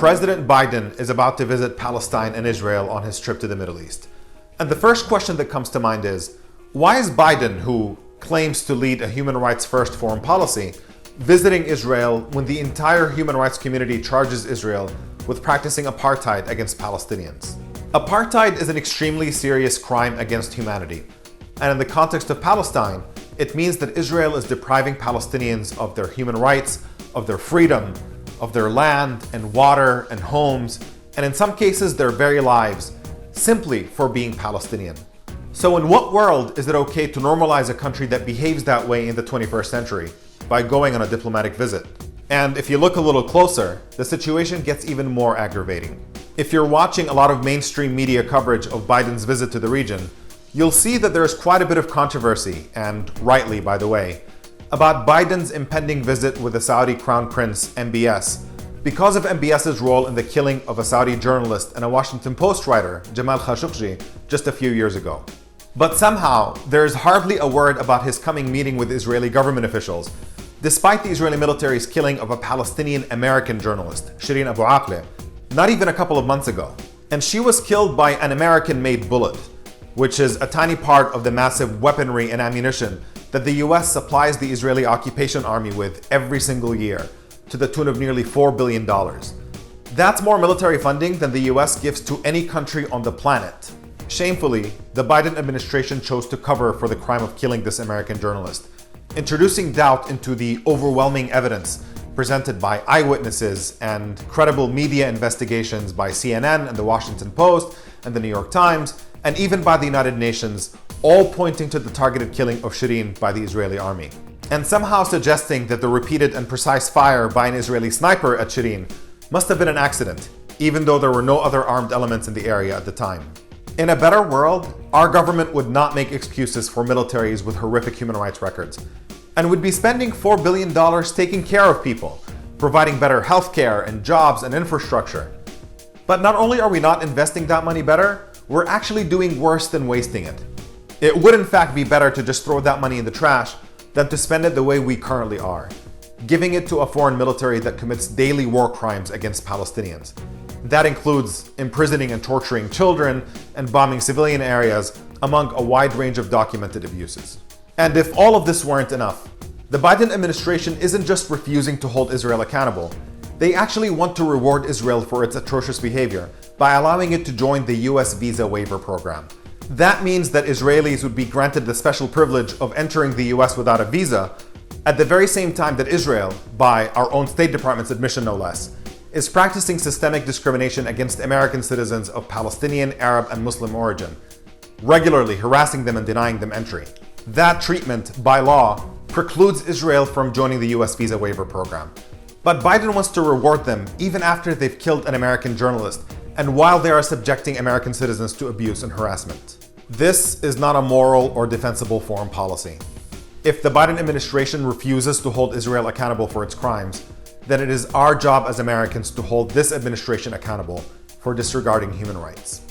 President Biden is about to visit Palestine and Israel on his trip to the Middle East. And the first question that comes to mind is, why is Biden, who claims to lead a human rights first foreign policy, visiting Israel when the entire human rights community charges Israel with practicing apartheid against Palestinians? Apartheid is an extremely serious crime against humanity. And in the context of Palestine, it means that Israel is depriving Palestinians of their human rights, of their freedom, of their land and water and homes, and in some cases their very lives, simply for being Palestinian. So in what world is it okay to normalize a country that behaves that way in the 21st century by going on a diplomatic visit? And if you look a little closer, the situation gets even more aggravating. If you're watching a lot of mainstream media coverage of Biden's visit to the region, you'll see that there's quite a bit of controversy, and rightly by the way, about Biden's impending visit with the Saudi Crown Prince MBS because of MBS's role in the killing of a Saudi journalist and a Washington Post writer, Jamal Khashoggi, just a few years ago. But somehow, there's hardly a word about his coming meeting with Israeli government officials, despite the Israeli military's killing of a Palestinian-American journalist, Shireen Abu Akleh, not even a couple of months ago. And she was killed by an American-made bullet, which is a tiny part of the massive weaponry and ammunition that the US supplies the Israeli occupation army with every single year, to the tune of nearly $4 billion. That's more military funding than the US gives to any country on the planet. Shamefully, the Biden administration chose to cover for the crime of killing this American journalist, introducing doubt into the overwhelming evidence presented by eyewitnesses and credible media investigations by CNN and the Washington Post and the New York Times, and even by the United Nations, all pointing to the targeted killing of Shireen by the Israeli army. And somehow suggesting that the repeated and precise fire by an Israeli sniper at Shireen must have been an accident, even though there were no other armed elements in the area at the time. In a better world, our government would not make excuses for militaries with horrific human rights records, and would be spending $4 billion taking care of people, providing better healthcare and jobs and infrastructure. But not only are we not investing that money better, we're actually doing worse than wasting it. It would in fact be better to just throw that money in the trash than to spend it the way we currently are, giving it to a foreign military that commits daily war crimes against Palestinians. That includes imprisoning and torturing children and bombing civilian areas, among a wide range of documented abuses. And if all of this weren't enough, the Biden administration isn't just refusing to hold Israel accountable, they actually want to reward Israel for its atrocious behavior by allowing it to join the US visa waiver program. That means that Israelis would be granted the special privilege of entering the US without a visa, at the very same time that Israel, by our own State Department's admission no less, is practicing systemic discrimination against American citizens of Palestinian, Arab, and Muslim origin, regularly harassing them and denying them entry. That treatment, by law, precludes Israel from joining the US visa waiver program. But Biden wants to reward them even after they've killed an American journalist and while they are subjecting American citizens to abuse and harassment. This is not a moral or defensible foreign policy. If the Biden administration refuses to hold Israel accountable for its crimes, then it is our job as Americans to hold this administration accountable for disregarding human rights.